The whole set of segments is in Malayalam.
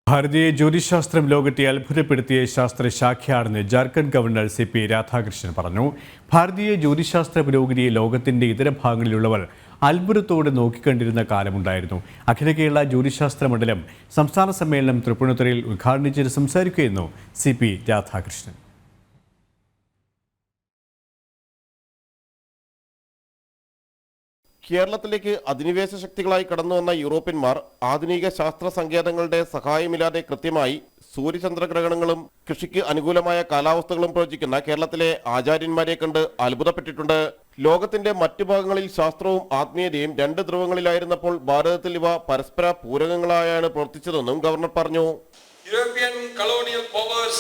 ഭാരതീയ ജ്യോതിശാസ്ത്രം ലോകത്തെ അത്ഭുതപ്പെടുത്തിയ ശാസ്ത്രശാഖയാണെന്ന് ജാർഖണ്ഡ് ഗവർണർ CP രാധാകൃഷ്ണൻ പറഞ്ഞു. ഭാരതീയ ജ്യോതിശാസ്ത്ര പുരോഗതിയെ ലോകത്തിന്റെ ഇതര ഭാഗങ്ങളിലുള്ളവർ അത്ഭുതത്തോടെ നോക്കിക്കണ്ടിരുന്ന കാലമുണ്ടായിരുന്നു. അഖില കേരള ജ്യോതിശാസ്ത്ര മണ്ഡലം സംസ്ഥാന സമ്മേളനം തൃപ്പൂണിത്തുറയിൽ ഉദ്ഘാടനം ചെയ്ത് സംസാരിക്കുകയായിരുന്നു CP രാധാകൃഷ്ണൻ. കേരളത്തിലേക്ക് അധിനിവേശ ശക്തികളായി കടന്നുവന്ന യൂറോപ്യന്മാർ ആധുനിക ശാസ്ത്ര സങ്കേതങ്ങളുടെ സഹായമില്ലാതെ കൃത്യമായി സൂര്യചന്ദ്രഗ്രഹണങ്ങളും കൃഷിക്ക് അനുകൂലമായ കാലാവസ്ഥകളും പ്രവചിക്കുന്ന കേരളത്തിലെ ആചാര്യന്മാരെ കണ്ട് അത്ഭുതപ്പെട്ടിട്ടുണ്ട്. ലോകത്തിന്റെ മറ്റു ഭാഗങ്ങളിൽ ശാസ്ത്രവും ആത്മീയതയും രണ്ട് ധ്രുവങ്ങളിലായിരുന്നപ്പോൾ ഭാരതത്തിൽ ഇവ പരസ്പര പൂരകങ്ങളായാണ് പ്രവർത്തിച്ചതെന്നും ഗവർണർ പറഞ്ഞു. European colonial powers,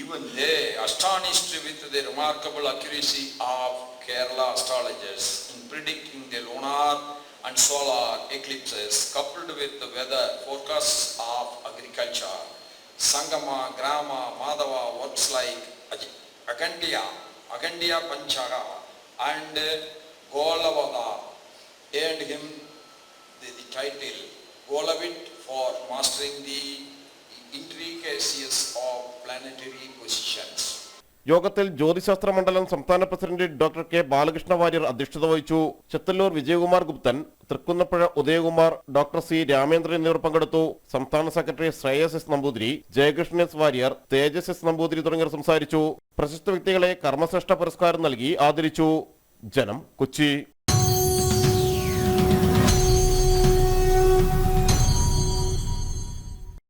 even they astonished with the remarkable accuracy of Kerala astrologers in predicting the lunar and solar eclipses, coupled with the weather forecasts of agriculture. Sangama, Grama, Madhava works like Agandiya Panchaga and Golavada earned him the title Golavit for mastering the intricacies of planetary positions. യോഗത്തിൽ ജ്യോതിശാസ്ത്ര മണ്ഡലം സംസ്ഥാന president doctor K. Balakrishna Warrier അധ്യക്ഷത വഹിച്ചു. Chethallur Vijayakumar Guptan, Thrikkunnapuzha Udayakumar, doctor C. രാമേന്ദ്രൻ എന്നിവർ പങ്കെടുത്തു. സംസ്ഥാന secretary Shreyas S. Namboothiri, Jayakrishnan S. Warrier, Thejas S. Namboothiri തുടങ്ങിയവർ സംസാരിച്ചു. പ്രശസ്ത വ്യക്തികളെ കർമ്മശ്രേഷ്ഠ പുരസ്കാരം നൽകി ആദരിച്ചു. ജനം, കൊച്ചി.